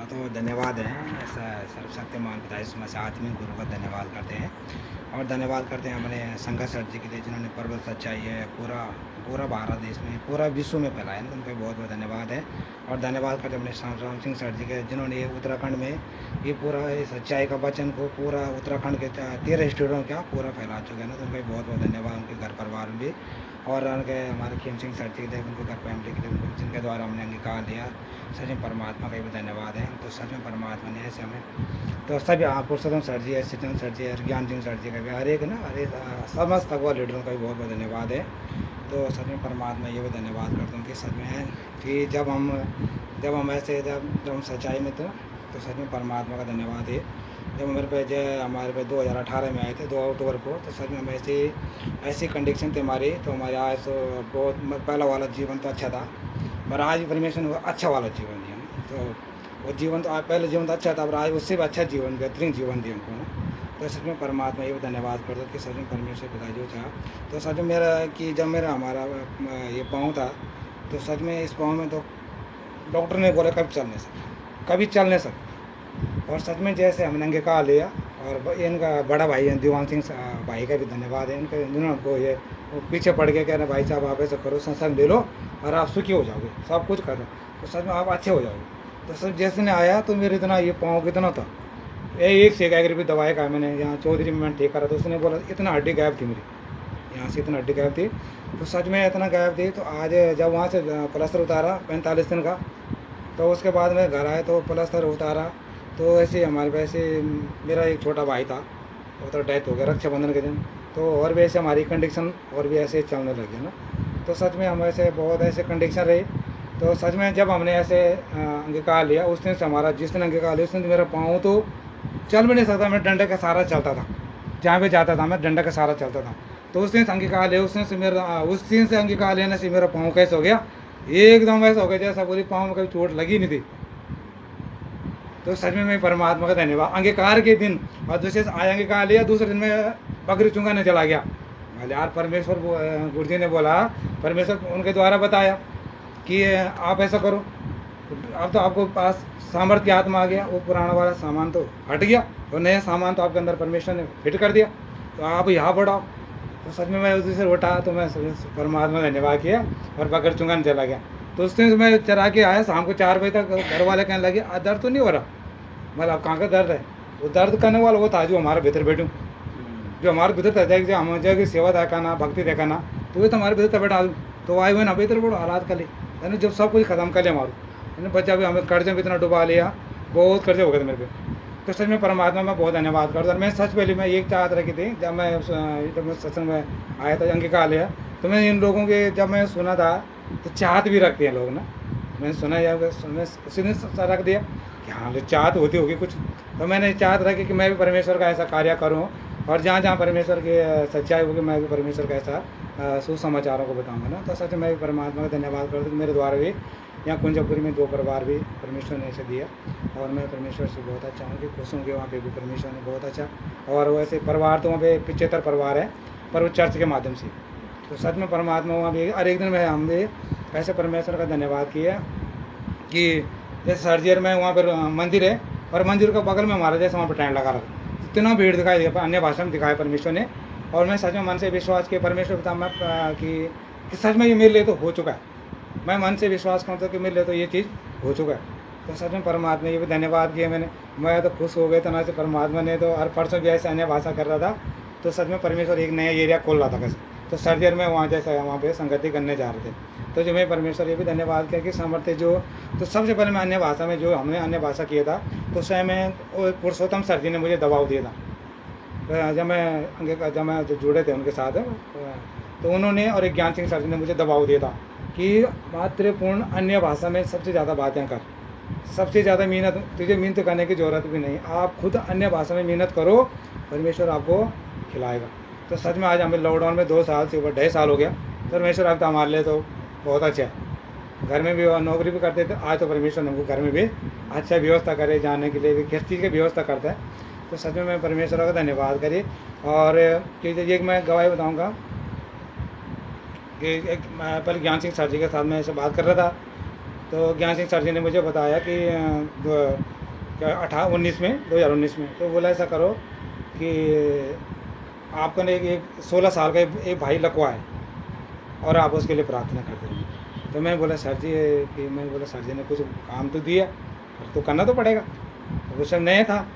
तो धन्यवाद है सर्वशक्तिमान पिता यीशु मसीह आत्मिक गुरु का धन्यवाद करते हैं और धन्यवाद करते हैं अपने संघर्ष सर जी के लिए जिन्होंने पर्वत सच्चाई है पूरा पूरा भारत देश में पूरा विश्व में फैलाया है। उनका बहुत बहुत धन्यवाद है और धन्यवाद करते हैं अपने राम सिंह सर जी के जिन्होंने ये उत्तराखंड में ये पूरा सच्चाई का वचन को पूरा उत्तराखंड के 13 स्टेटों का पूरा फैला चुके हैं ना। तो उनका बहुत बहुत धन्यवाद उनके घर परिवार में भी और उनके हमारे खेम सिंह सर जी थे उनके घर फैमिली के लिए उनको जिनके द्वारा हमने अंगीकार लिया। सच में परमात्मा का भी धन्यवाद है। तो सच में परमात्मा ने ऐसे हमें तो सभी पुरुषोत्तम सर जी है सचिन सर जी है ज्ञान सिंह सर जी का भी हर एक ना हर एक समस्त अगवा लीडरों का भी बहुत बहुत धन्यवाद है। तो सच में परमात्मा ये भी धन्यवाद करता हूँ कि सच में है कि जब हम ऐसे जब हम सच्चाई में तो सच में परमात्मा का धन्यवाद है। जब हमारे पे 2018 में आए थे 2 अक्टूबर को तो सच में हम ऐसी कंडीशन थी हमारी तो हमारे आज तो बहुत पहला वाला जीवन तो अच्छा था पर आज परमेश्वर ने अच्छा वाला जीवन दिया। तो वो जीवन तो पहले जीवन तो अच्छा था पर आज उससे भी अच्छा जीवन बेहतरीन जीवन दिया हमको ना। तो सच में परमात्मा ये भी धन्यवाद करता कि सच में परमेश्वर पिता जो था तो सच में मेरा कि जब मेरा हमारा ये पाँव था तो सच में इस पाँव में तो डॉक्टर ने बोला कभी चल नहीं सकता और सच में जैसे हमने अंगीकार लिया और इनका बड़ा भाई है दीवान सिंह भाई का भी धन्यवाद है इनके जिन्होंने हमको ये पीछे पड़ के कह रहे भाई साहब आप ऐसे करो संसर्ग ले लो और आप सुखी हो जाओगे सब कुछ करो तो सच में आप अच्छे हो जाओगे। तो सच जैसे ने आया तो मेरे इतना ये पाँव कितना था एक से 1 रुपये दवाई का मैंने यहाँ चौधरी में मैंने ठीक करा तो उसने बोला इतना हड्डी गायब थी मेरी यहाँ से इतना हड्डी गायब थी। तो सच में इतना गायब थी तो आज जब वहाँ से प्लास्टर उतारा 45 दिन का तो उसके बाद में घर आए तो प्लास्टर उतारा तो ऐसे हमारे वैसे मेरा एक छोटा भाई था वो तो डेथ हो गया रक्षाबंधन के दिन। तो और भी ऐसे हमारी कंडीशन और भी ऐसे चलने लगे ना। तो सच में हम ऐसे बहुत ऐसे कंडीशन रही तो सच में जब हमने ऐसे अंगीकार लिया उस दिन से हमारा जिस दिन अंगीकार लिया उस दिन मेरा पाँव तो चल भी नहीं सकता मैं डंडे का सहारा चलता था जहाँ भी जाता था मैं डंडे का सहारा चलता था। तो उस दिन से अंगीकार लिया उस दिन से अंगीकार लेने से मेरा पाँव कैसे हो गया एकदम ऐसा हो गया जैसा पूरी पाँव में कभी चोट लगी नहीं थी। तो सच में मैं परमात्मा का धन्यवाद अंगीकार के दिन और दूसरे आया अंगीकार लिया दूसरे दिन में बकरी चुंगाने चला गया। यार परमेश्वर गुरु जी ने बोला परमेश्वर उनके द्वारा बताया कि आप ऐसा करो अब तो आपको पास सामर्थ्य आत्मा आ गया वो पुराना वाला सामान तो हट गया और नया सामान तो आपके अंदर परमेश्वर ने फिट कर दिया तो आप यहाँ बढ़ाओ। तो सच में मैं उस दिन से उठा तो मैं परमात्मा का धन्यवाद किया और बकरी चुंगाने चला गया। तो उस दिन से मैं चरा के आया शाम को 4 बजे तक घर वाले कहने लगे दर्द तो नहीं हो रहा मतलब कहाँ का दर्द है वो दर्द करने वाला वो था जो हमारे भीतर बैठूँ जो हमारे भीतर था जो हम जगह सेवा देखाना भक्ति देखाना तो वो तो हमारे भीतर बैठा तो आए हुए ना भीतर बड़ो हालात कर ले यानी जब सब कुछ खत्म कर लिया हमारे बच्चा भी हमें कर्जे में इतना डुबा लिया बहुत कर्जे हो गए थे मेरे पे। तो सच में परमात्मा में बहुत धन्यवाद करता और मैं सच पहले मैं एक चाहत रखी थी जब मैं सत्संग में आया था अंगीकार लिया तो मैं इन लोगों के जब मैं सुना था तो चाहत भी रखते हैं लोग ना मैंने सुना या उसी ने रख दिया कि हाँ चाहत होती होगी कुछ। तो मैंने चाहत रखी कि मैं भी परमेश्वर का ऐसा कार्य करूँ और जहाँ जहाँ परमेश्वर की सच्चाई होगी मैं भी परमेश्वर का ऐसा सुसमाचारों को बताऊँगा ना। तो सच मैं भी परमात्मा का धन्यवाद करता हूँ मेरे द्वारा भी यहाँ कुंजापुरी में 2 परिवार भी परमेश्वर ने ऐसे दिया और मैं परमेश्वर से बहुत अच्छा हूँ कि खुश हूँ कि वहाँ पे भी परमेश्वर ने बहुत अच्छा और वैसे परिवार तो वहाँ पे 75 परिवार है पर वो चर्च के माध्यम से। तो सच में परमात्मा वहाँ भी हर एक दिन में हम भी ऐसे परमेश्वर का धन्यवाद किया कि जैसे सर्जियर में वहाँ पर मंदिर है और मंदिर के बगल में हमारा जैसे वहाँ पर टेंट लगा रखा इतना भीड़ दिखाई दिया अन्य भाषा में दिखाया परमेश्वर ने। और मैं सच में मन से विश्वास किया परमेश्वर पिता मैं कि सच में ये मेरे लिए तो हो चुका है मैं मन से विश्वास करता हूँ कि मेरे लिए तो ये चीज़ हो चुका है। तो सच में परमात्मा ये भी धन्यवाद किया मैंने मैं तो खुश हो गया था ना से परमात्मा ने तो हर परसों भी ऐसे अन्य भाषा कर रहा था तो सच में परमेश्वर एक नया एरिया खोल रहा था कैसे तो सर्जियर में वहाँ जैसे वहाँ पे संगति करने जा रहे थे। तो जो मैं परमेश्वर ये भी धन्यवाद किया कि सामर्थ्य जो तो सबसे पहले मैं अन्य भाषा में जो हमने अन्य भाषा किया था तो उस समय पुरुषोत्तम सर जी ने मुझे दबाव दिया था जब मैं जो जुड़े थे उनके साथ तो उन्होंने और एक ज्ञान सिंह सर जी ने मुझे दबाव दिया था कि मातृपूर्ण अन्य भाषा में सबसे ज़्यादा बातें कर सबसे ज़्यादा मेहनत तुझे मेहनत करने की ज़रूरत भी नहीं आप खुद अन्य भाषा में मेहनत करो परमेश्वर आपको खिलाएगा। तो सच में आज हमें लॉकडाउन में 2 साल से ऊपर 2.5 साल हो गया परमेश्वर अब तो हमारे लिए तो बहुत अच्छा है घर में भी नौकरी भी करते थे आज तो परमेश्वर ने हमको घर में भी अच्छा व्यवस्था करे जाने के लिए भी किस चीज़ की व्यवस्था करता है। तो सच में मैं परमेश्वर का धन्यवाद करिए और एक मैं गवाही बताऊँगा कि एक मैं पहले ज्ञान सिंह सर जी के साथ में ऐसे बात कर रहा था तो ज्ञान सिंह सर जी ने मुझे बताया कि क्या 19 में 2019 में। तो बोला ऐसा करो कि आपका ना एक 16 साल का एक भाई लकवा है और आप उसके लिए प्रार्थना करते रहिए। तो मैं बोला सर जी कि मैं बोला सर जी ने कुछ काम तो दिया और तो करना तो पड़ेगा। तो वो सब नया था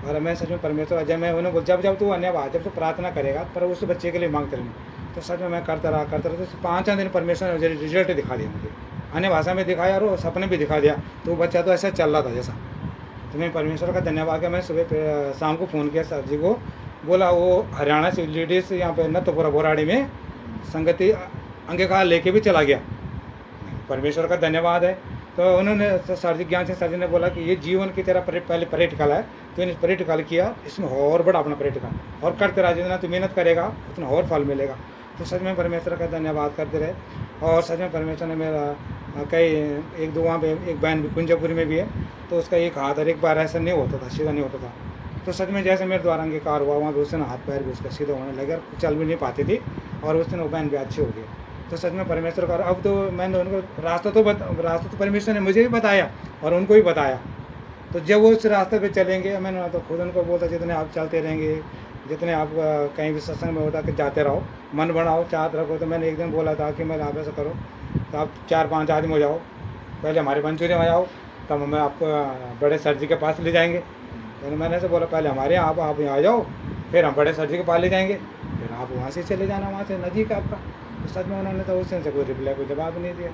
और मैं सच में परमेश्वर जब मैं उन्हें जब जब तू अन्य बात जब तू प्रार्थना करेगा पर उस बच्चे के लिए मांगते रहेंगे। तो सच में मैं करता रहा तो 5 दिन परमेश्वर ने रिजल्ट दिखा दिया मुझे, अन्य भाषा में दिखाया और सपने भी दिखा दिया। तो वो बच्चा तो ऐसा चल रहा था जैसा। तो मैं परमेश्वर का धन्यवाद किया। मैं सुबह शाम को फ़ोन किया सर जी को, बोला वो हरियाणा से लेडीज़ यहाँ पे नत्थपुरा बोराड़ी में संगति अंगीकार लेके भी चला गया। परमेश्वर का धन्यवाद है। तो उन्होंने सर जी ज्ञान सिंह सर जी ने बोला कि ये जीवन की तेरा पहले प्रैक्टिकल है, तो इन्हें प्रैक्टिकल किया, इसमें और बड़ा अपना प्रैक्टिकल और करते रहा, जितना तू मेहनत करेगा उतना और फल मिलेगा। तो सच में परमेश्वर का धन्यवाद करते रहे। और सच में परमेश्वर ने मेरा कई एक दो वहाँ पे एक बहन भी कुंजापुरी में भी है, तो उसका एक हाथ और एक बार ऐसा नहीं होता था, सीधा नहीं होता था। तो सच में जैसे मेरे द्वारा अंगीकार हुआ वहाँ पे उस दिन हाथ पैर भी उसका सीधा होने लगे और चल भी नहीं पाती थी और उस दिन वो बहन भी अच्छी हो गई। तो सच में परमेश्वर का अब तो मैंने उनको रास्ता तो परमेश्वर ने मुझे भी बताया और उनको भी बताया। तो जब वो उस रास्ते पे चलेंगे, मैंने तो खुद उनको बोलता जितने आप चलते रहेंगे, जितने आप कहीं भी सत्संग में होता कि जाते रहो, मन बनाओ, चाहत रखो। तो मैंने एक दिन बोला था कि मैं आप ऐसा करो तो आप 4-5 आदमी हो जाओ, पहले हमारे मंचूरियन में आओ, तब हमें आपको बड़े सर जी के पास ले जाएंगे। मैंने ऐसे बोला पहले हमारे यहाँ आप यहाँ आ जाओ, फिर हम बड़े सर जी के पास ले जाएंगे, फिर आप वहाँ से चले जाना, वहाँ से नज़दीक आपका। तो सच में उन्होंने तो उस दिन से कोई रिप्लाई कोई जवाब नहीं दिया।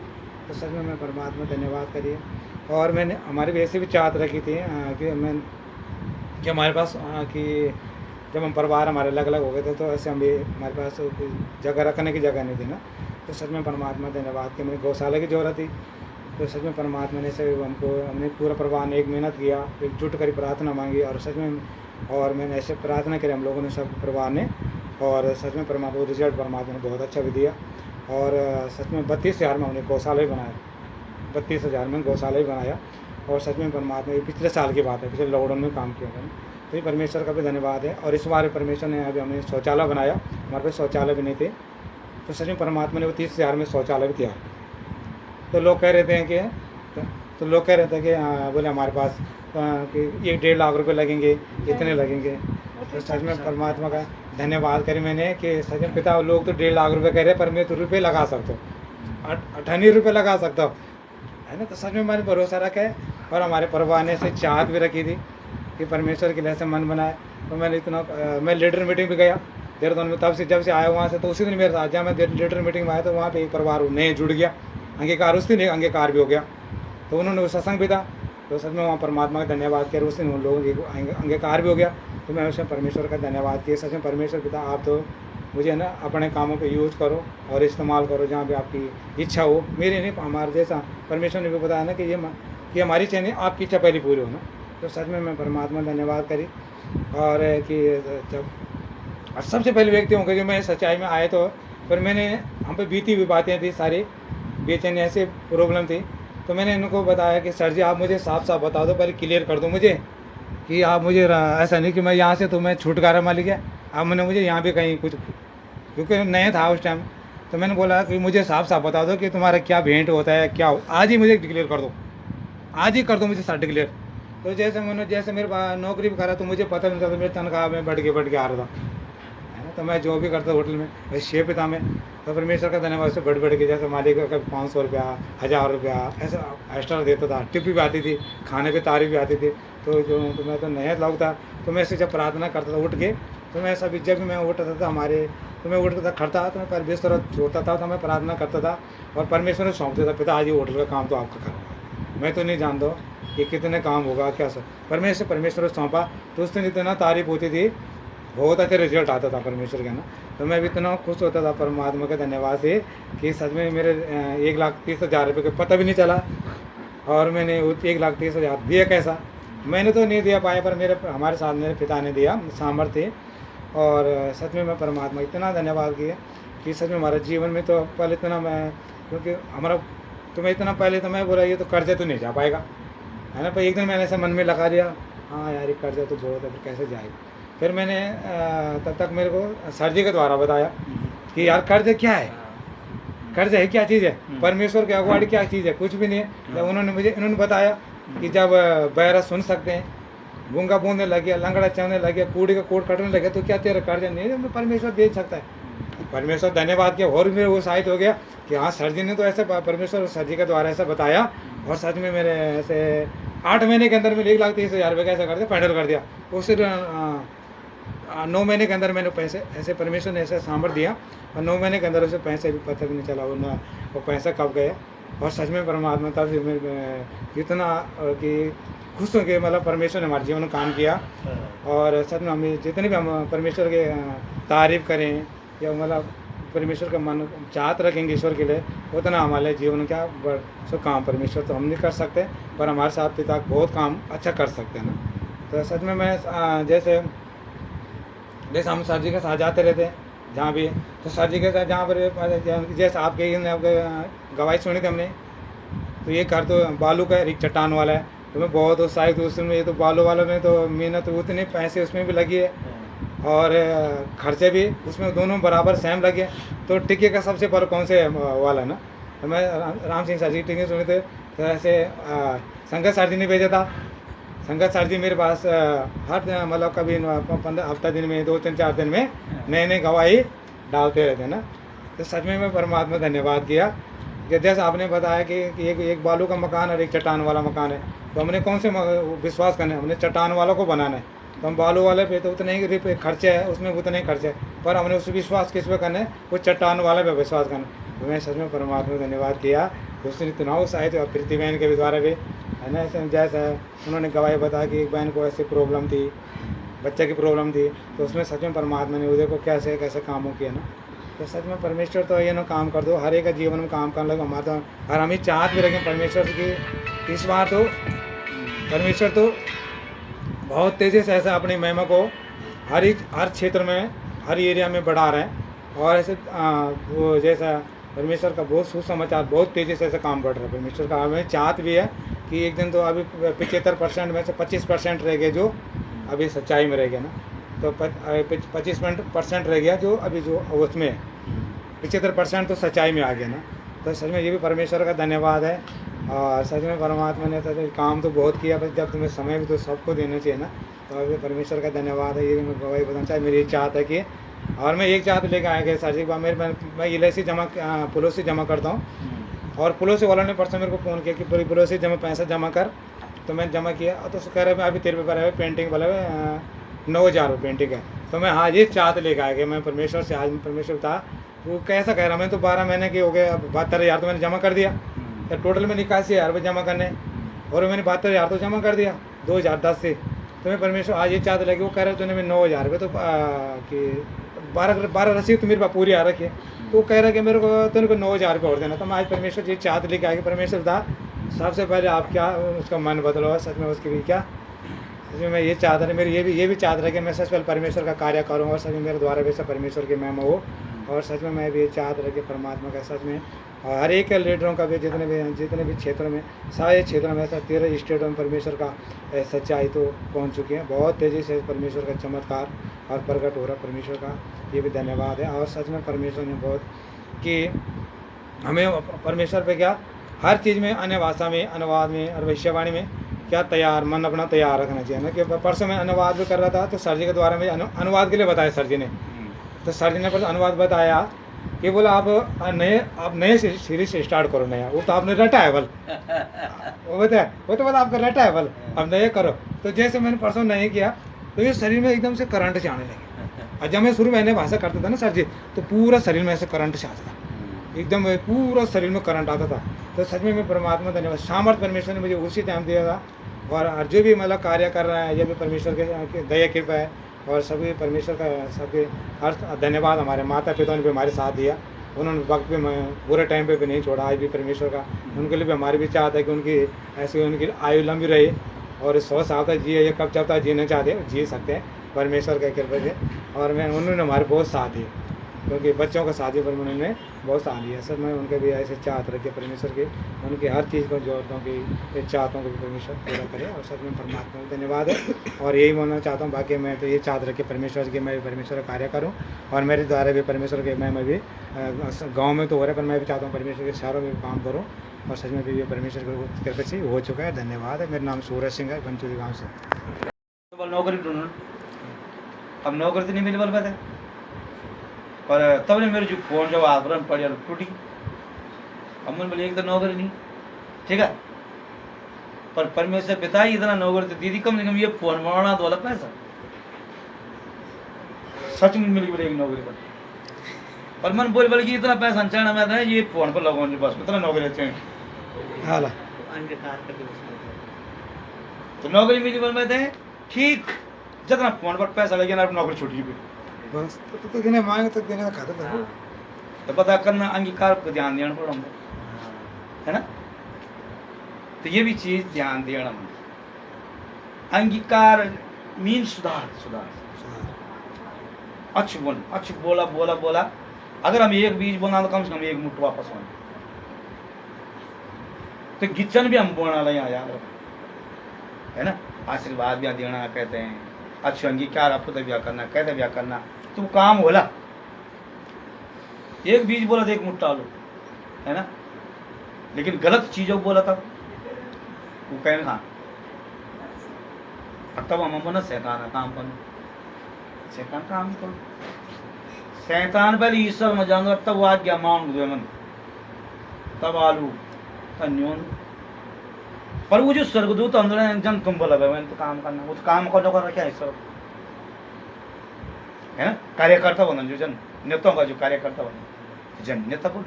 तो सच में मैं परमात्मा धन्यवाद करिए। और मैंने हमारी भी ऐसी भी चाहत रखी थी कि हमारे पास कि जब हम परिवार हमारे अलग अलग हो गए थे तो ऐसे हम भी हमारे पास जगह रखने की जगह नहीं थी ना। तो सच में परमात्मा धन्यवाद कि हमें गौशाला की ज़रूरत थी। तो सच में परमात्मा ने से हमने पूरा परिवार ने एक मेहनत किया, एकजुट कर प्रार्थना मांगी और सच में और मैंने ऐसे प्रार्थना करी हम लोगों ने सब परिवार ने, और सच में परमात्मा रिजल्ट परमात्मा ने बहुत अच्छा भी दिया। और सच में 32,000 में हमने गौशाला ही बनाया, 32,000 में गौशाला ही बनाया। और सच में परमात्मा ये पिछले साल की बात है, पिछले लॉकडाउन में काम किया मैंने। तो ये परमेश्वर का भी धन्यवाद है। और इस बार परमेश्वर ने अभी हमें शौचालय बनाया, हमारे पास शौचालय भी नहीं थे, तो सच में परमात्मा ने वो 30,000 में शौचालय भी तैयार। तो लोग कह रहे थे कि तो लोग कह रहे थे कि बोले हमारे पास कि 1-1.5 लाख रुपए लगेंगे, इतने लगेंगे। तो सच में परमात्मा का धन्यवाद करें मैंने कि सच में पिता लोग तो 1.5 लाख रुपए कह रहे हैं, पर मैं तो रुपये लगा सकता हूँ, 98 रुपये लगा सकता हूँ, है ना। तो सच में हमारे भरोसा रखा है और हमारे परिवार ने से चाहत भी रखी थी कि परमेश्वर के लिए ऐसे मन बनाए। तो मैंने इतना मैं लीडर मीटिंग भी गया देहरादून में, तब से जब से आया वहाँ से, तो उसी दिन मेरे साथ जहाँ मैं लीडर मीटिंग में आया तो वहाँ पे एक परिवार नए जुड़ गया, अंगीकार उस दिन एक अंगीकार भी हो गया। तो उन्होंने सत्संग भी था, तो सच में वहाँ परमात्मा का धन्यवाद किया, उस दिन उन लोगों की अंगीकार भी हो गया। तो मैं उसमें परमेश्वर का धन्यवाद किया। सच में परमेश्वर पिता आप तो मुझे ना अपने कामों पे यूज़ करो और इस्तेमाल करो जहाँ पे आपकी इच्छा हो, मेरी नहीं हमारे जैसा। परमेश्वर ने भी बताया ना कि हमारी चाहिए आपकी इच्छा पहले पूरी हो ना। तो सच में मैं परमात्मा धन्यवाद करी। और कि जब और सबसे पहले व्यक्ति होंगे जो मैं सच्चाई में आए, तो फिर मैंने हम पे बीती हुई बातें थी सारी, बेचैनी ऐसे प्रॉब्लम थी। तो मैंने इनको बताया कि सर जी आप मुझे साफ साफ बता दो, पहले क्लियर कर दो मुझे कि आप मुझे ऐसा नहीं कि मैं यहाँ से तो मैं छुटकारा मालिक है, आप मैंने मुझे यहाँ भी कहीं कुछ, क्योंकि नया था उस टाइम। तो मैंने बोला कि मुझे साफ साफ बता दो कि तुम्हारा क्या भेंट होता है, क्या हो, आज ही मुझे डिक्लेयर कर दो, आज ही कर दो मुझे सर डिक्लेयर। तो जैसे मेरे नौकरी भी करा तो मुझे पता नहीं था, तो मेरी तनख्वाह में बढ़ के आ रहा था, है ना। तो मैं जो भी करता होटल में वही शेफ था मैं। तो परमेश्वर का धन्यवाद से बढ़ के जैसे मालिक का 500 रुपया 1000 रुपया ऐसा एक्स्ट्रा देता था, टिप भी आती थी, खाने पे तारीफ भी आती थी। तो मैं तो नया लोग था, तो मैं ऐसे जब प्रार्थना करता था उठ के, तो मैं सभी जब भी मैं उठता था हमारे, तो मैं उठता था खड़ता, तो मैं पहले बिस्तर छोड़ता था, तो मैं प्रार्थना करता था और परमेश्वर ने सौंप देता, पिता आज ये होटल का काम तो आपका करूँगा, मैं तो नहीं जानता कि कितने काम होगा क्या सब, परमेश्वर को सौंपा। तो उस दिन इतना तारीफ होती थी, बहुत अच्छा रिजल्ट आता था परमेश्वर का ना। तो मैं भी इतना खुश होता था परमात्मा के धन्यवाद से कि सच में मेरे 1,30,000 रुपये का पता भी नहीं चला। और मैंने 1,30,000 दिया कैसा, मैंने तो नहीं दिया पाया, पर हमारे साथ मेरे पिता ने दिया सामर्थ्य। और सच में मैं परमात्मा इतना धन्यवाद किया कि सच में हमारे जीवन में तो पहले इतना मैं, क्योंकि हमारा तो मैं इतना पहले तो मैं बोला ये तो कर्जे तो नहीं जा पाएगा, है ना। पर एक दिन मैंने ऐसा मन में लगा दिया, हाँ यार ये कर्जा तो बहुत है, फिर कैसे जाएगा। फिर मैंने तब तक मेरे को सर जी के द्वारा बताया कि यार कर्ज क्या है, कर्ज है क्या चीज़ है, परमेश्वर के अगवाड़ी क्या चीज़ है, कुछ भी नहीं है। जब इन्होंने बताया कि जब बहरा सुन सकते हैं, गूंगा बोलने लग गया, लंगड़ा चलने लग गया, कूड़ी का कोट कटने लगे, तो क्या तेरा कर्ज नहीं है? परमेश्वर दे सकता है। परमेश्वर धन्यवाद किया और मेरे वो साहित्य हो गया कि हाँ सर जी ने तो ऐसे परमेश्वर सर जी के द्वारा ऐसा बताया, और सच में मेरे ऐसे 8 महीने के अंदर में 1,30,000 रुपये का ऐसा कर दिया, फाइनल कर दिया। उससे 9 महीने के अंदर मैंने पैसे ऐसे परमेश्वर ने ऐसा सामर्थ्य दिया, और 9 महीने के अंदर उसे पैसे भी पता भी नहीं चला वो पैसा कब गया। और सच में परमात्मा तब से मैं इतना कि खुश हूँ कि मतलब परमेश्वर ने हमारे जीवन में काम किया। और सच में हमें जितने भी हम परमेश्वर के तारीफ करें या मतलब परमेश्वर का मन चाहत रखेंगे ईश्वर के लिए, उतना हमारे जीवन क्या सो काम परमेश्वर तो हम नहीं कर सकते, पर हमारे साथ पिता बहुत काम अच्छा कर सकते हैं ना। तो सच में मैं जैसे हम सर जी के साथ जाते रहते हैं जहाँ भी, तो सर जी के साथ जहाँ पर जैसे आपके गवाही सुनी थी हमने, तो ये घर तो बालू का एक चट्टान वाला है, तो मैं बहुत उत्साहित हूँ उसमें। ये तो बालू वाला में तो मेहनत उतने पैसे उसमें भी लगी है और खर्चे भी उसमें दोनों बराबर सेम लगे। तो टिक्के का सबसे पर कौन से वाला है ना, तो मैं राम सिंह सर जी टिक्के सुने थे, तो ऐसे शंकर सर जी ने भेजा था। शंकर सर जी मेरे पास हर मतलब कभी 15 हफ्ता दिन में 2-3-4 दिन में नए नए गवाही डालते रहते हैं ना। तो सच में मैं परमात्मा धन्यवाद किया कि जैसे आपने बताया कि एक बालू का मकान और एक चट्टान वाला मकान है, तो हमने कौन से विश्वास करना है? हमने चट्टान वाला को बनाना है। तो हम बालू वाले पे तो उतने ही खर्चे है, उसमें उतने ही खर्चे है, पर हमने उस विश्वास किस पे करना है? वो चट्टान वाले पे विश्वास करना। तो मैं सच में परमात्मा धन्यवाद किया। उसने इतना उत्साहित हुआ प्रीति बहन के द्वारा भी है ना। ऐसे जैसा उन्होंने गवाही बताया कि एक बहन को ऐसी प्रॉब्लम थी, बच्चे की प्रॉब्लम थी, तो उसमें सच में परमात्मा ने उदय को कैसे कैसे कामों किया ना। तो सच में परमेश्वर तो ये ना काम कर दो, हर एक का जीवन में काम करने लगा हमारा। और हम ही चाहत भी रखें परमेश्वर की इस बार तो परमेश्वर तो बहुत तेज़ी से ऐसा अपनी महिमा को हर क्षेत्र में हर एरिया में बढ़ा रहे हैं। और ऐसे वो जैसा परमेश्वर का बहुत सुसमाचार बहुत तेज़ी से ऐसा काम बढ़ रहा है परमेश्वर का। हमें चाहत भी है कि एक दिन तो अभी 75% में से 25% रह गए जो अभी सच्चाई में रह गया ना, तो 25% रह गया जो अभी जो उसमें 75% तो सच्चाई में आ गया ना। तो सच में ये भी परमेश्वर का धन्यवाद है। और सच में परमात्मा ने तो काम तो बहुत किया, बस जब तुम्हें समय भी तो सबको देना चाहिए ना। तो अभी परमेश्वर का धन्यवाद है। ये मैं गवाही बताना चाहिए, मेरी चाहत है कि और मैं एक चाहत लेकर आया कि सर जी मैं एल.आई.सी पुलिस जमा करता हूँ, और पुलिस वाला ने परसों मेरे को फ़ोन किया कि पुलिस पैसा जमा कर। तो मैंने जमा किया, तो कह रहे अभी तेरे पे है पेंटिंग वाला 9,000 पेंटिंग है। तो मैं हाँ ये चाहत लेकर आया कि मैं परमेश्वर से आज परमेश्वर था वो कैसा कह रहा, मैं तो 12 महीने के हो गए, अब 72,000 तो मैंने जमा कर दिया। तो टोटल में 81,000 रुपये जमा करने, और मैंने 72,000 तो जमा कर दिया 2010 से। तो मैं परमेश्वर आज ये चाहत लगे, वो कह रहे तूने मैं 9,000 रुपये तो कि 12 रसीद तो मेरे पास पूरी आ रखी है। तो वो कह रहा है कि मेरे को तेरे को 9,000 रुपये और देना। तो मैं आज परमेश्वर ये चाहत लेके आगे परमेश्वर था सबसे पहले आप क्या उसका मन बदलो, सच में उसके भी क्या सच में मैं ये चाहता मेरी ये भी चाहता है कि मैं सच पहले परमेश्वर का कार्य करूँ, और सच में मेरे द्वारा वैसा परमेश्वर की महिमा हो। और सच में मैं भी ये चाहता रहा कि परमात्मा का सच में और हर एक लीडरों का भी जितने भी क्षेत्रों में सारे क्षेत्रों में ऐसा 13 स्टेटों में परमेश्वर का सच्चाई तो पहुंच चुकी है। बहुत तेज़ी से परमेश्वर का चमत्कार और प्रकट हो रहा परमेश्वर का, ये भी धन्यवाद है। और सच में परमेश्वर ने बहुत कि हमें परमेश्वर पे क्या हर चीज़ में अन्य भाषा में अनुवाद में और भविष्यवाणी में क्या तैयार मन अपना तैयार रखना चाहिए ना। कि परसों में अनुवाद भी कर रहा था, तो सर जी के द्वारा मुझे अनुवाद के लिए बताया सर जी ने। तो सर जी ने पर अनुवाद बताया कि बोला आप नए सीरीज से स्टार्ट करो नया, वो तो आपने रटा है बल वो बताया, वो तो बोला आपका रटा है बल, अब नए करो। तो जैसे मैंने परसों नए किया तो ये शरीर में एकदम से करंट से आने लगे। और जब मैं शुरू में भाषा करता था ना सर जी, तो पूरा शरीर में ऐसे करंट से आता था, एकदम पूरा शरीर में करंट आता था। तो सच में मैं परमात्मा धन्यवाद, सामर्थ परमेश्वर ने मुझे उसी टाइम दिया था। और जो भी मतलब कार्य कर रहा है ये भी परमेश्वर के दया कृपा है। और सभी परमेश्वर का सबके हर धन्यवाद। हमारे माता पिता ने भी हमारे साथ दिया, उन्होंने वक्त पे बुरे टाइम पे भी नहीं छोड़ा। आज भी परमेश्वर का उनके लिए भी हमारी भी चाहत है कि उनकी ऐसी उनकी आयु लंबी रहे और 100 साल तक जिए, ये कब जब तक जीना चाहते जी सकते हैं परमेश्वर के कृपा से। और मैं उन्होंने हमारे बहुत साथ दिए, क्योंकि बच्चों का शादी पर उन्होंने बहुत साथ दिया। सर मैं उनके भी ऐसे चाहत रखे परमेश्वर की, उनकी हर चीज़ को जोड़ता हूँ कि चाहता हूँ कि परमेश्वर पूरा करे। और सच में परमात्मा को धन्यवाद है। और यही बोलना चाहता हूँ, बाकी मैं तो ये चाहत रखे परमेश्वर की, मैं भी परमेश्वर का कार्य करूँ और मेरे द्वारा भी परमेश्वर के मैं भी गाँव में तो हो रहा है, पर मैं भी चाहता हूँ परमेश्वर के शहरों में भी काम करूँ और सच में भी ये परमेश्वर की कृपा से हो चुका है। धन्यवाद है। मेरा नाम सूरज सिंह है, बनचोली गाँव से। बोल नौकरी ढूंढ, अब नौकरी तो नहीं मिली बोल पाते, पर तब ने मेरे जो फोन जब आग्रह पड़ टूटी, अब मन बोले एक तो नौकरी नहीं, ठीक है, पर परमेश्वर पिता ही इतना नौकरी तो दीदी, कम से कम ये फोन बनाना तो अलग पैसा सच में मिली बोले एक नौकरी पर मन बोले कि इतना पैसा चाहना मैं था ये फोन पर लगाओ बस इतना नौकरी चाहिए हाला तो नौकरी मिली बोल मैं थे ठीक, जितना फोन पर पैसा लगे ना नौकरी छूटी भी बस तो देने मांगे तो देने का खाता था। तो पता करना अंगीकार पर ध्यान देना पड़ा है ना, तो ये भी चीज ध्यान देना अंगीकार मीन सुधार सुधार अच्छ बोला बोला बोला, अगर हम एक बीज बोना तो कम से कम एक मुठ वापस आए, तो गिचन भी हम बोना ला यहाँ याद रखो है ना, आशीर्वाद भी देना कहते हैं, अच्छे अंगीकार आपको ब्याह करना कहते ब्याह करना, तो काम होला, एक बीज बोला तो एक मुट्ठा लो है ना, लेकिन गलत चीजों को बोला था वो कहने खा, तब हम ना शैतान काम करो, शैतान काम करो, शैतान पहले ईश्वर में जाऊंगा तब वो आज्ञा मांग दो मन, तब आलू अन्योन, पर वो जो स्वर्गदूत अंदर जन तुम बोला मैंने तो काम करना, वो तो काम करने को रखा ईश्वर है ना, कार्यकर्ता बना जो जन नेताओं का जो कार्यकर्ता बना जन नेता बोल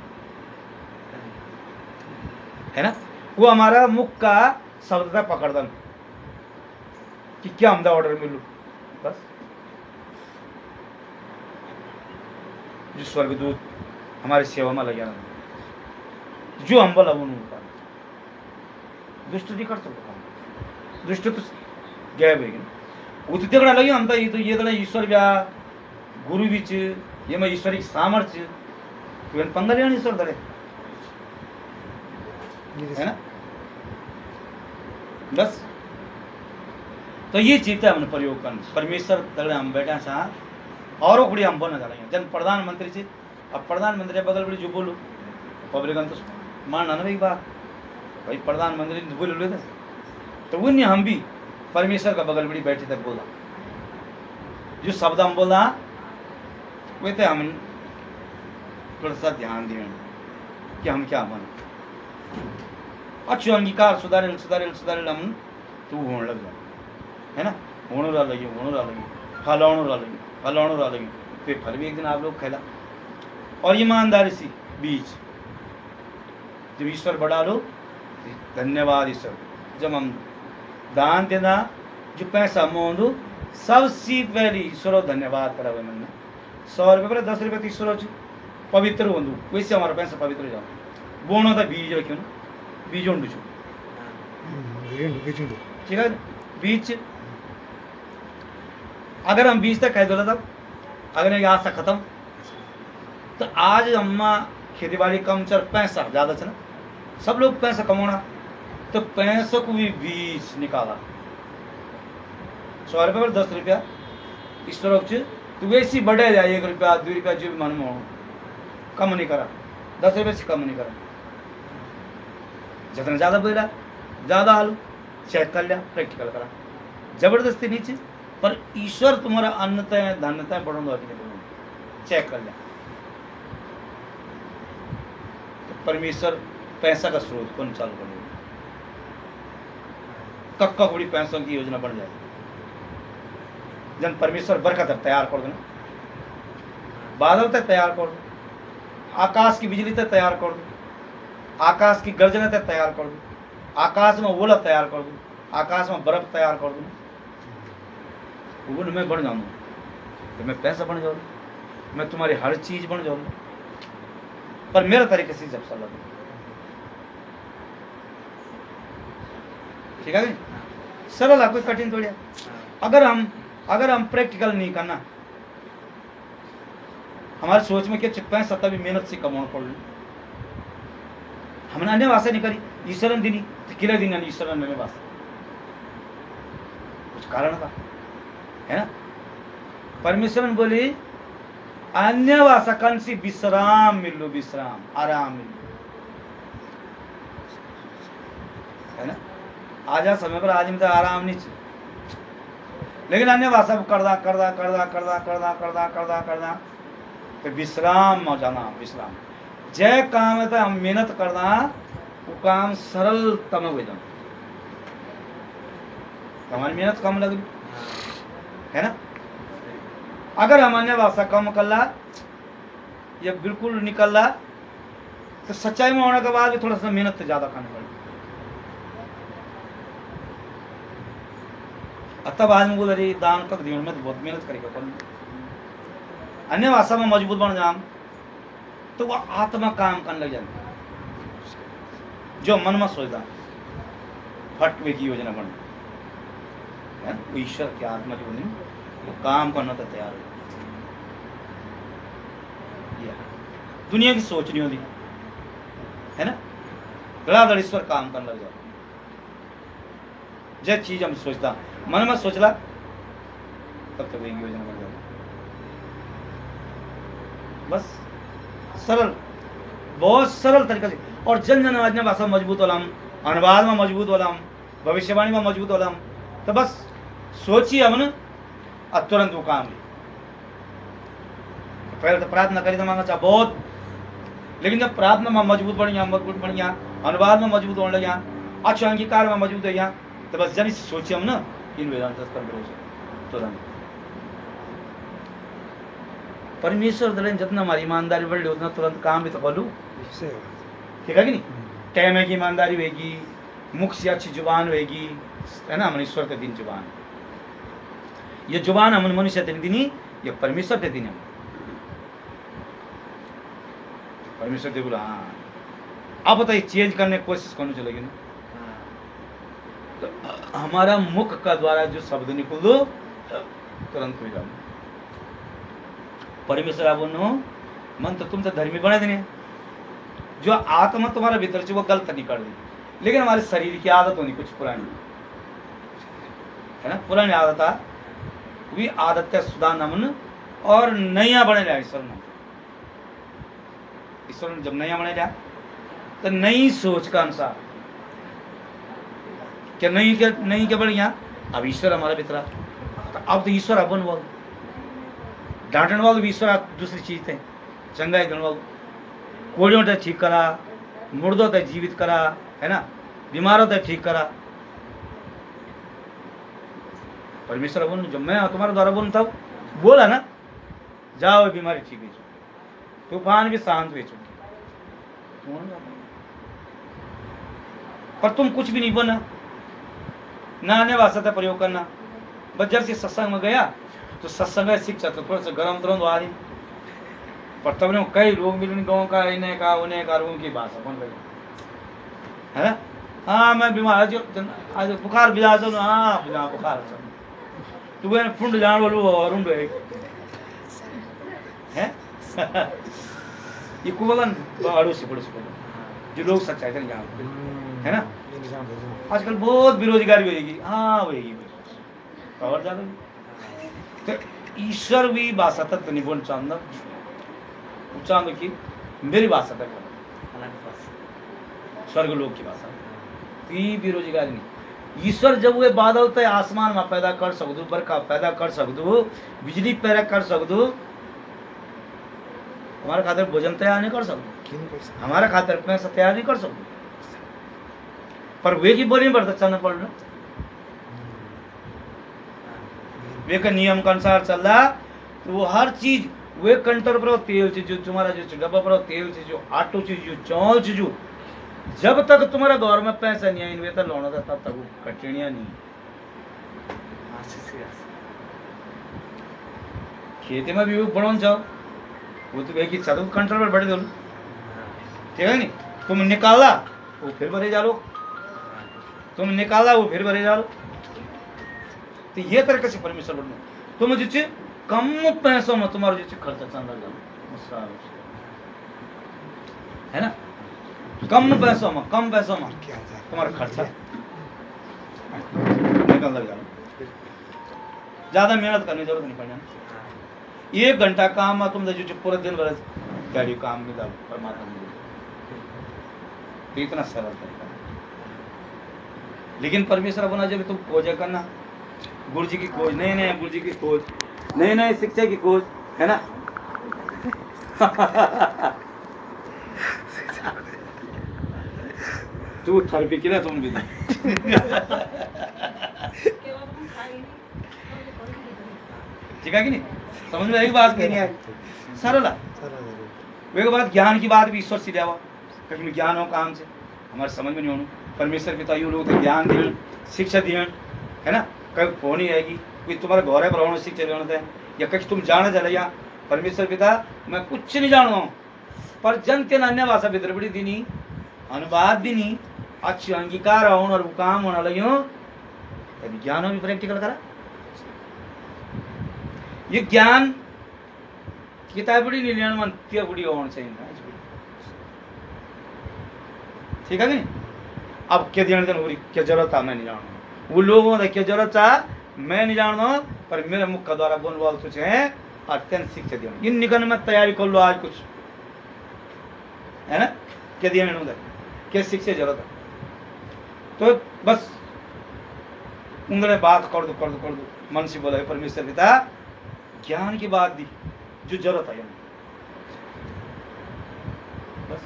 है ना, वो हमारा मुख का शब्द था पकड़दन कि क्या हमदा ऑर्डर मिलू, बस जो स्वर्गदूत हमारी सेवा में लगे जो हम बोला वो दुष्ट नहीं कर सकता, दुष्ट तो गए बेगिन वो तो देखना लगे हम तो ये तो ईश्वर व्या गुरु बीच ये मैं ईश्वरी सामर्थ्य तो पंगा लेना ईश्वर धरे है ना, बस तो ये चीज हमने प्रयोग करना परमेश्वर तगड़े हम बैठे साथ और बड़ी हम बोलना चाह जन प्रधानमंत्री से, अब प्रधानमंत्री बगल बड़ी जो बोलो पब्लिक तो मानना ना भाई बात, भाई प्रधानमंत्री बोल रहे थे तो वो नहीं हम भी परमेश्वर का बगल बड़ी बैठे थे बोला, जो शब्द हम बोला वे थे हम थोड़ा सा ध्यान दें कि हम क्या बने, अच्छे अंगीकार सुधारे सुधारे सुधारे हम तू होने लग जाए है ना, होने रहा लगे फलाणु रहा लगे फिर फल भी एक दिन आप लोग खेला, और ईमानदारी सी बीज जब ईश्वर बढ़ा लो धन्यवाद ईश्वर, जब हम दान देना जो पैसा मोंदू सबसे पहले ईश्वर धन्यवाद करा हुआ मन में 100 रुपये पर 10 रुपये 30 रुपये पवित्र होंदू वैसे हमारा पैसा पवित्र हो जाओ, बोना था बीज रखियो ना बीज उंडू ठीक है, बीज अगर हम बीज तक कह दो तब अगर नहीं आज तक खत्म तो आज अम्मा खेती बाड़ी कम चल पैसा ज्यादा चला सब लोग पैसा कमाना तो पैसों को भी बीज निकाला 100 रुपये पर 10 रुपया इस तरह से तो वैसी बढ़े जाए 1 रुपया 2 रुपया जो भी मन में हो कम नहीं करा 10 रुपये से कम नहीं करा, जितना ज्यादा बोला ज्यादा आलू चेक कर लिया प्रैक्टिकल करा जबरदस्ती नीचे, पर ईश्वर तुम्हारा अन्नतः धन्यतः बढ़ो चेक कर लिया तो परमेश्वर पैसा का स्रोत कौन चालू कर कक्का बड़ी पैसों की योजना बन जाएगी, जन परमेश्वर बरकत तैयार कर दो, बादल तक तैयार कर दो, आकाश की बिजली तक तैयार कर दो, आकाश की गर्जना तक तैयार कर दो, आकाश में ओला तैयार कर दो, आकाश में बर्फ तैयार कर दो, वो मैं बन जाऊंगा तो मैं पैसा बन जाऊंगा, मैं तुम्हारी हर चीज बन जाऊंगा, पर मेरे तरीके से जब सलाह दो ठीक है, सरल है कोई कठिन थोड़ी है, अगर हम प्रैक्टिकल नहीं करना हमारी सोच में क्या पैसा तभी मेहनत से कमाना पड़ रही, हमने अन्य वासा नहीं करी ईश्वर दिनी किले दिन ईश्वर ने वासा कुछ कारण था है ना, परमेश्वर ने बोली अन्य वासा कन सी विश्राम मिलो, विश्राम आराम मिलो, आजा समय पर आज में तो आराम नहीं चाहिए, लेकिन अन्य भाषा में करदा करदा करदा करदा करदा करदा करदा करदा तो विश्राम में जाना, विश्राम जय काम है तो हम मेहनत करना, वो काम सरलतम हो जाना, हमारी मेहनत कम लग रही है ना। अगर हम अन्य भाषा कम कर ला या बिल्कुल निकल ला तो सच्चाई में होने के बाद भी थोड़ा सा मेहनत ज्यादा करनी पड़ेगी। तब आदमी बोल रही दान तक जीवन में तो बहुत मेहनत करेगा पर अन्य भाषा में मजबूत बन जाम तो वह आत्मा काम करने लग जाती, जो मन में सोचता फट वे की योजना बन है, वो ईश्वर की आत्मा जो नहीं वो काम करना तो तैयार हो। दुनिया की सोच नहीं होती है ना, धड़ाधड़ ईश्वर काम करने लग जाता। जो चीज हम सोचता मन में सोचला तब तक एक योजना बन जाती। बस सरल, बहुत सरल तरीके से, और जन जन आज्ञा भाषा में मजबूत होलम, अनुवाद में मजबूत होलम, भविष्यवाणी में मजबूत होलम, तो बस सोचिए हमने और तुरंत वो काम ले। पहले तो प्रार्थना करी तो मांगा चाह बहुत, लेकिन जब प्रार्थना में मजबूत बढ़िया अनुवाद में मजबूत होने लगे, अच्छा अंगीकार में मजबूत है यहाँ, तो बस जब सोचिए हम ना इन वेदांत तुरंत परमेश्वर दले जितना हमारी ईमानदारी बढ़ रही उतना तुरंत काम भी तो बोलू, ठीक है कि नहीं। टाइम की ईमानदारी होगी, मुख से अच्छी जुबान होगी, है ना, हम ईश्वर के दिन जुबान, ये जुबान हम मनुष्य तेरी दिनी, ये परमेश्वर के दिन है। परमेश्वर दे बोला हाँ अब बताइए चेंज करने की कोशिश करनी चलेगी ना, तो हमारा मुख का द्वारा जो शब्द निकल दो तुरंत हो जाओ। परमेश्वर आप बोलो मन तो तुमसे धर्मी बने देने, जो आत्मा तुम्हारा भीतर से वो गलत निकल रही, लेकिन हमारे शरीर की आदत होनी कुछ पुरानी है ना, पुरानी आदत है, वही आदत है सुधारना मन और नया बने जाए। ईश्वर ने जब नया बने जाए तो नई सोच का अनुसार क्या नहीं क्या बढ़िया, अब ईश्वर हमारे भीतर, तो अब तो ईश्वर अपन बोल डांटने वाले भी ईश्वर दूसरी चीज थे, चंगाई करने वाले, कोड़ियों तक ठीक करा, मुर्दों तक जीवित करा, है ना, बीमारों तक ठीक करा। परमेश्वर बोल जब मैं तुम्हारे द्वारा बोलूं तब बोला ना, जाओ बीमारी ठीक है, तूफान भी शांत बेचो, पर तुम कुछ भी नहीं बोलना ना, अन्य भाषा का प्रयोग करना। बस जब से सत्संग में गया तो सत्संग शिक्षा तो थोड़ा सा गरम तुरंत आ रही, पर तब ने कई रोग मिलन गाँव का इन्हें का उन्हें का उनकी भाषा बन गई है ना। हाँ मैं बीमार आज बुखार बिजा दो ना, हाँ बिजा बुखार तू है फुंड जान बोलू और उंड है ये कुबलन अड़ोसी पड़ोसी को जो लोग सच्चाई कर जान है ना। आजकल बहुत बेरोजगारी होगी, हाँ होगी और ज्यादा। तो ईश्वर भी भाषा तक नहीं बोल चाहता, चाहता कि मेरी भाषा तक स्वर्ग लोक की भाषा, बेरोजगारी नहीं। ईश्वर जब वो बादल तय आसमान में पैदा कर सकदू, बरखा पैदा कर सकदू, बिजली पैदा कर सकदू, हमारे खातिर भोजन तैयार नहीं कर सकते, हमारे खातिर पैसा तैयार नहीं कर सकते, पर वे की बोली बढ़ता चलना पड़ रहा, वे का नियम के अनुसार चल रहा, तो वो हर चीज वे कंट्रोल पर तेल चीज, जो तुम्हारा जो डब्बा पर तेल चीज, जो आटो चीज, जो चावल चीज, जब तक तुम्हारा घर में पैसा नहीं आई तो लौना था तब तक वो कठिनियां नहीं। खेती में भी बढ़ो जाओ, वो तो एक ही चलो कंट्रोल पर बढ़ दो, ठीक है नहीं। तुम निकाला वो फिर भरे जा लो, तुम निकाला वो फिर भरे जा लो। तो ये तरीके से परमेश्वर बढ़ने तुम जो कम पैसों में तुम्हारा जो खर्चा चल रहा है ना, कम पैसों में तुम्हारा खर्चा निकल लग जाए, ज्यादा मेहनत करने की जरूरत नहीं पड़ना। 1 घंटा काम में तुम जो पूरे दिन भर गाड़ी काम में डालो परमात्मा में, तो इतना सरल तरीका लेकिन परमेश्वर अपना जब तुम खोज करना, गुरु जी की खोज, नए नए गुरु जी की खोज, नए नए शिक्षा की खोज, है ना। तू थेरेपी की ना तुम भी ठीक है कि नहीं, समझ में आई बात की नहीं आई, सरल है। वे बात ज्ञान की बात भी ईश्वर से जावा, कहीं ज्ञान हो काम से हमारे समझ में नहीं होना। परमेश्वर पिता यू लोग तो ज्ञान दिए, शिक्षा दिए, है ना। कभी फोन ही आएगी कोई तुम्हारे घर है पर शिक्षा देना है, या कहीं तुम जाना चले या परमेश्वर पिता मैं कुछ नहीं जान हूँ, पर जन के अन्य भाषा भीतर बड़ी दीनी अनुवाद दीनी अच्छी अंगीकार होने और काम होने लगी हो, तभी ज्ञान हो भी प्रैक्टिकल करा। ये ज्ञान किताबड़ी निर्णय मन बुढ़ी होना चाहिए, ठीक है नहीं। अब क्या ध्यान देना, क्या जरूरत है मैं नहीं जानता, वो लोगों का क्या जरूरत है मैं नहीं जानता, पर मेरे मुख का द्वारा बोलने वाले कुछ है अत्यंत शिक्षा दिया इन निकल में तैयारी कर लो आज कुछ, है ना। क्या ध्यान होता है, क्या शिक्षा जरूरत है, तो बस उंगले बात कर दो मन से बोला परमेश्वर पिता ज्ञान की बात दी जो जरूरत है बस,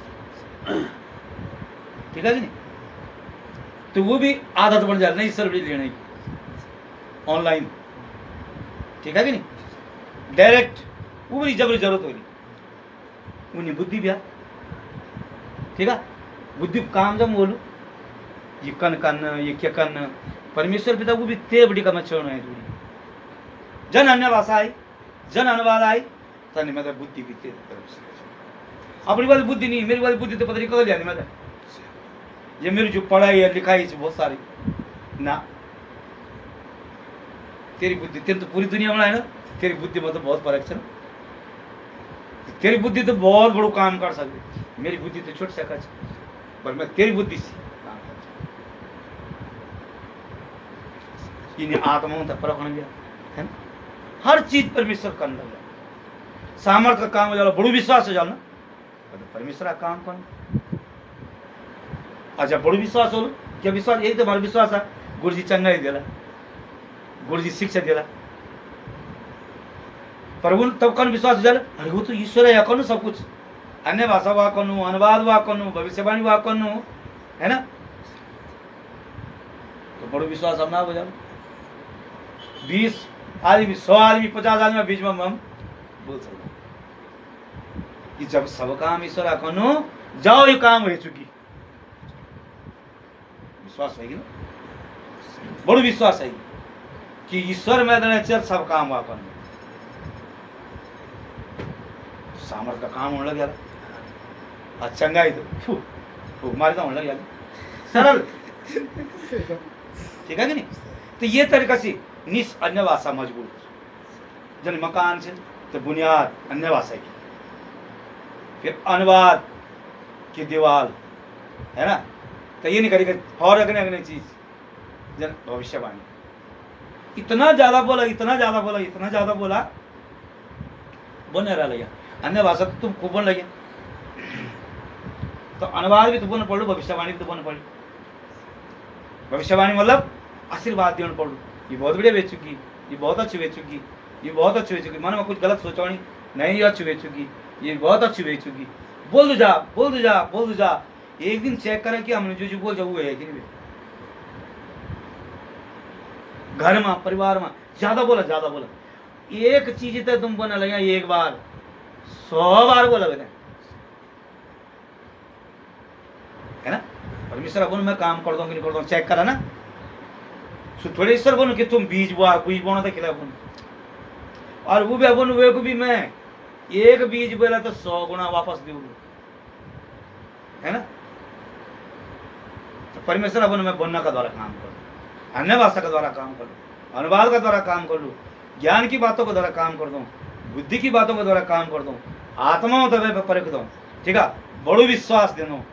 ठीक है कि नहीं। तो वो भी आदत बन जाए नहीं सर्विस लेने की ऑनलाइन, ठीक है कि नहीं। डायरेक्ट वो भी जबरी जरूरत होगी उन्हें बुद्धि भी, ठीक है। बुद्धि काम जब बोलू ये कन कन ये क्या कन परमेश्वर पिता वो भी ते बड़ी का मच्छर है जन अन्य भाषा आई जन अनुवाद आई तने मतलब बुद्धि भी तेज तरफ से, अपनी वाली बुद्धि नहीं, मेरी वाली बुद्धि तो पता नहीं कहाँ जानी, मतलब ये मेरी जो पढ़ाई है लिखाई है बहुत सारी ना, तेरी बुद्धि तेरे तो पूरी दुनिया में है ना, तेरी बुद्धि में तो बहुत फर्क है, तेरी बुद्धि तो बहुत बड़ो काम कर सकती, मेरी बुद्धि तो छोट सका पर मैं तेरी बुद्धि से काम कर इन्हें आत्माओं तक परख गया है ना। हर चीज परमेश्वर करने लगा, सामर्थ्य का काम हो जाला, बड़ो विश्वास हो जाला तो परमेश्वर का काम करना। अच्छा बड़ो विश्वास हो क्या विश्वास, यही तो हमारा विश्वास है गुरु जी चंगा ही दिला, गुरु जी शिक्षा दिला, पर वो तब कौन विश्वास हो जाला अरे वो तो ईश्वर है या कौन सब कुछ, अन्य भाषा वा कनु अनुवाद वा कनु भविष्यवाणी वा कनु, है ना। तो बड़ो विश्वास हम ना हो जाए 20 आदमी 100 आदमी 50 आदमी बीच में हम बोल सकते कि जब सब काम ईश्वर कनु जाओ ये काम हो चुकी, विश्वास है ना, बड़ो विश्वास है कि ईश्वर में सब काम वा कनु सामर्थ का काम होने लग गया, चंगाई तो फूक मारी तो होने लग गया, सरल, ठीक है कि नहीं। तो ये तरीका से निस अन्य भाषा मजबूत जन मकान से तो बुनियाद अन्य भाषा की, फिर अनुवाद की दीवार, है ना। तो ये नहीं करेगा और अगने अगने चीज जन भविष्यवाणी इतना ज्यादा बोला इतना ज्यादा बोला इतना ज्यादा बोला बोलने रहा लगे, अन्य भाषा तो तुम खूब बोलने लगे, तो अनुवाद भी तो बोलना पड़ो, भविष्यवाणी भी तो बोलना पड़ो। भविष्यवाणी मतलब आशीर्वाद देना पड़ो, ये बहुत बढ़िया बेच चुकी, ये बहुत अच्छी बेच चुकी, ये बहुत अच्छी बेच चुकी, मन में कुछ गलत सोचा नहीं ये अच्छी बेच चुकी, ये बहुत अच्छी बेच चुकी, बोल दो जा बोल दो जा बोल दो जा, एक दिन चेक करें कि हमने जो बोल जाओ है कि नहीं। घर में परिवार में ज्यादा बोला एक चीज तो तुम बोलने लगे एक बार 100 बार बोला बेटा, है ना। परमेश्वर बोलो मैं काम कर दूँ कि नहीं कर दूँ चेक करा ना, थोड़े ईश्वर बोलो कि तुम बीज बोना था खिला बोलो, और वो भी बोलो वे को भी मैं एक बीज बोला तो 100 गुना वापस दूंगा, है ना। तो परमेश्वर बोलो मैं बोलने का द्वारा काम करूँ, अन्य भाषा का द्वारा काम करूँ, अनुवाद का द्वारा काम कर लूँ, ज्ञान की बातों के द्वारा काम कर दूँ, बुद्धि की बातों के द्वारा काम कर दूँ, आत्माओं तब परख दूँ, ठीक है, बड़ो विश्वास दे दूँ,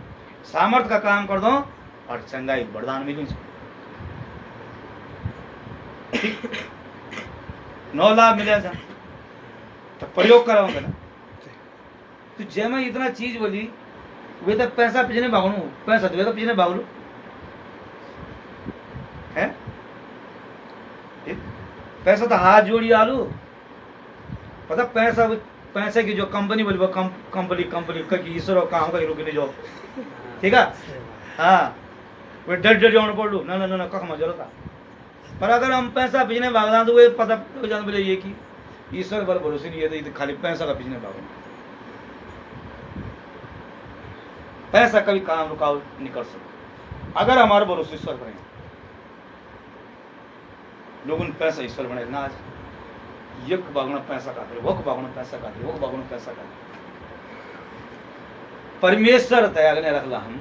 सामर्थ्य का काम कर दूँ और चंगाई वरदान मिलूँ, 9 लाभ मिले तो प्रयोग कराऊंगा ना। तो जय मैं इतना चीज बोली वे तो पैसा पीछे भागू, पैसा तो पीछे भाग लू, पैसा तो हाथ जोड़ी आलू पता पैसा पैसे की जो कंपनी बोली वो कंपनी की ईश्वर काम का रुकने जो ठीक है हाँ वो डर जाना पड़ लू ना कख मजा था पर अगर हम पैसा पीछने भागना तो वो पता जान बोले ये कि ईश्वर पर भरोसे नहीं है तो खाली पैसा का पीछने भागना पैसा कभी काम रुकावट नहीं कर सकता अगर हमारे भरोसे ईश्वर करें लोगों ने पैसा ईश्वर बने ना आज यक बागुना पैसा खाते वक बागुना पैसा खाते वक बागुना पैसा खाते परमेश्वर त्याग ने रखला हम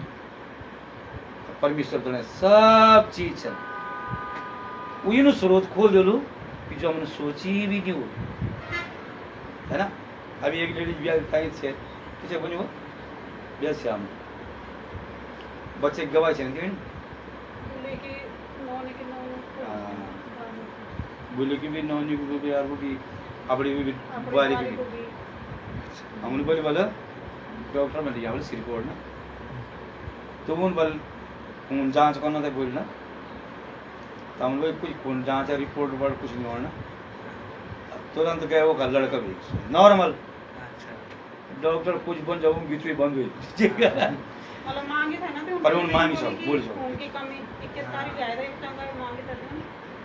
परमेश्वर तो सब चीज है उन स्रोत खोल दिलू कि जो हमने सोची भी नहीं हो है ना अभी एक लेडीज ब्याह कहीं से किसे बनी वो ब्याह से हम बच्चे गवाह छे नहीं बोले कि भी नौनी को भी यार वो भी अपनी भी बुआरी भी हमने बोले वाला डॉक्टर में लिया वाला रिपोर्ट ना तो उन बल खून जांच करना था बोलना तो हम लोग कुछ खून जांच रिपोर्ट वर्ड कुछ नहीं होना तुरंत गए वो का लड़का भी नॉर्मल डॉक्टर कुछ बन जाऊँ बीच में बंद हुई ठीक है मतलब मांगे था ना पर उन मांगी सब बोल सब उनकी कमी 21 तारीख आए थे एक चंगा मांगे था ना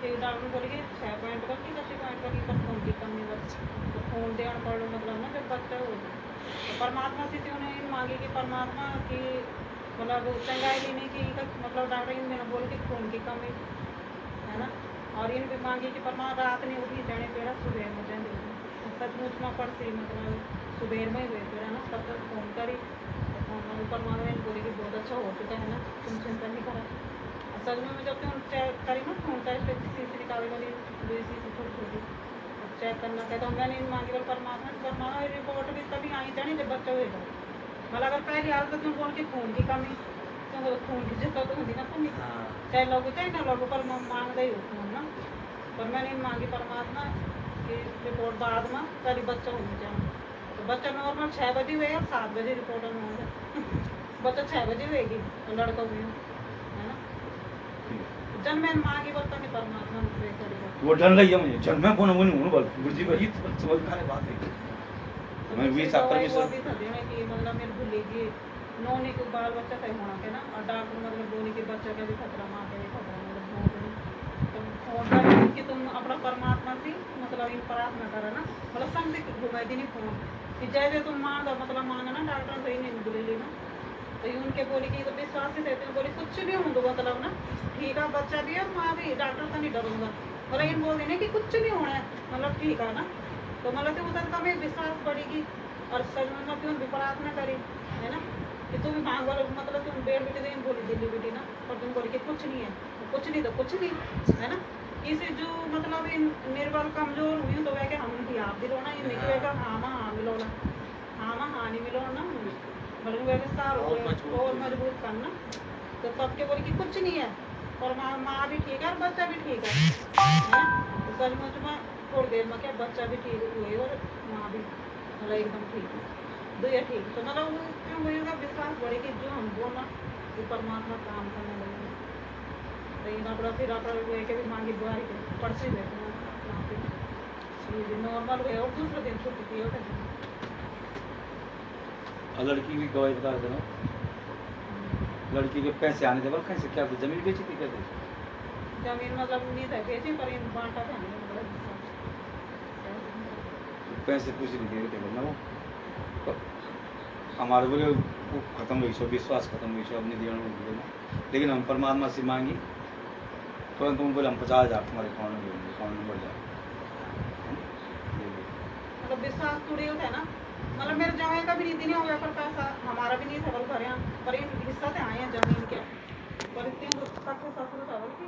कि डॉक्टर बोले कि 6 पॉइंट का कि 10 पॉइंट का की खून की कमी बस तो खून देना पड़ मतलब ना जब बच्चा हो तो परमात्मा से उन्हें मांगे कि परमात्मा की मतलब चंगाई लेने की मतलब डॉक्टर इन दिनों बोले कि खून की कमी है ना और इन भी मांगे कि परमात्मा रात ने उठी जाने पेड़ा सुबह में जाए सचमुच में पड़ती मतलब सुबह में ही हुए फिर है ना तब तक फोन करी परमात्मा ने बोले कि बहुत अच्छा हो चुका है ना तुम चिंता नहीं करा असल में जब तुम चेक करी ना फोन टेस्ट सीसी निकाली वाली छोटी छोटी चेक करना कहता हूँ मैंने मांगी बोल परमात्मा रिपोर्ट भी तभी आई जानी जब बच्चा होगा मतलब अगर पहली हालत तुम बोल के खून की कमी तो खून की जरूरत होती ना तुम्हें चाहे लोगों चाहे ना लोगों पर मांग रही हो खून ना पर मैंने मांगी परमात्मा की रिपोर्ट बाद में पहले बच्चा होना चाहिए तो बच्चा नॉर्मल 6 बजे हुए और 7 बजे रिपोर्ट में बच्चा 6 बजे हुएगी और लड़का हुई है ना जन मैं मांगी बोलता नहीं परमात्मा ने करेगा वो डर लगी मुझे जन मैं फोन मुझे हूं बोल गुरुजी भाई समझ में आने बात है मैं भी साथ परमेश्वर भी था देने कि मतलब मेरे भूल लीजिए नौने के बाल बच्चा तय होना के ना और डॉक्टर मतलब बोले कि बच्चा का भी खतरा मां का भी खतरा मतलब फोन कि तुम अपना परमात्मा से मतलब इन प्रार्थना करा ना मतलब संग घुमाई दी नहीं फोन कि जैसे तुम मांगा मतलब मांगा ना डॉक्टर सही नहीं बोले लेना तो उनके बोले कि तो विश्वास ही देते बोले कुछ नहीं होंगे मतलब ना ठीक है बच्चा भी और माँ भी डॉक्टर से नहीं डरूंगा मतलब इन बोल देने कि कुछ नहीं होना है मतलब ठीक है ना तो मतलब तो उधर कभी विश्वास बढ़ेगी और सच में तुम भी प्रार्थना करी है ना कि तुम मांग वाले मतलब तुम बेड बेटी तो बोली दिल्ली बेटी ना और तुम बोली कि कुछ नहीं है कुछ नहीं तो कुछ नहीं है ना इसे जो मतलब निर्बल कमजोर हुई तो वह के हम भी आप भी रोना ये नहीं कि हाँ माँ हाँ मिलोना हाँ माँ हाँ नहीं मिलोना बल्कि वह सार और मजबूत करना तो सबके बोले कि कुछ नहीं है और माँ भी ठीक है और बच्चा भी ठीक है तो सचमुच में थोड़ी देर में क्या बच्चा भी ठीक हुए और माँ भी मतलब एकदम ठीक है दो या ठीक तो मतलब क्यों हुई विश्वास बढ़े कि जो हम बोलना वो परमात्मा काम करने लगे लेकिन अपना फिर अपना के भी मांगी बुआरी के परसे हुए नॉर्मल हुए और दूसरे दिन छुट्टी थी और लड़की की गवाही बता देना लड़की के पैसे आने थे बोल कैसे क्या जमीन बेची थी कैसे जमीन मतलब नहीं था बेची पर इन बांटा था पैसे कुछ नहीं दे थे बोलना वो हमारे बोले वो खत्म हुई सो विश्वास खत्म हुई सो अपने देना लेकिन हम परमात्मा से मांगी तुरंत तुम बोले हम 50,000 तुम्हारे अकाउंट में देंगे अकाउंट नंबर जाए मतलब विश्वास टूटे होता है ना मतलब मेरे जमाई का भी नीति नहीं हो गया पर पैसा हमारा भी नहीं था बल भरे पर इन हिस्सा से आए हैं जमीन के पर इतने तक ससुर था बल्कि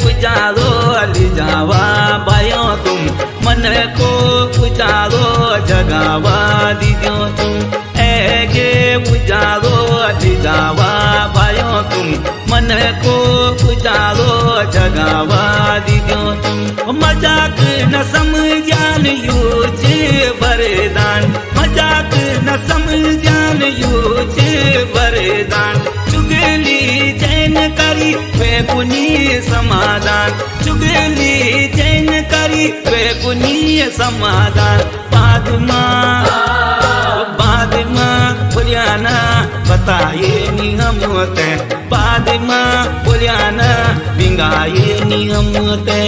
उजारो अली जावा भयो तुम मन को उजारो जगावा समझान यूज वरदान मजाक न समझान यूज वरदान चुगली जैन करी वे पुनीय समाधान चुगली जैन करी वे पुनीय समाधान बाद में बोलियाना बताए नियम ते बाद में बोलियाना बिंगाए नियम ते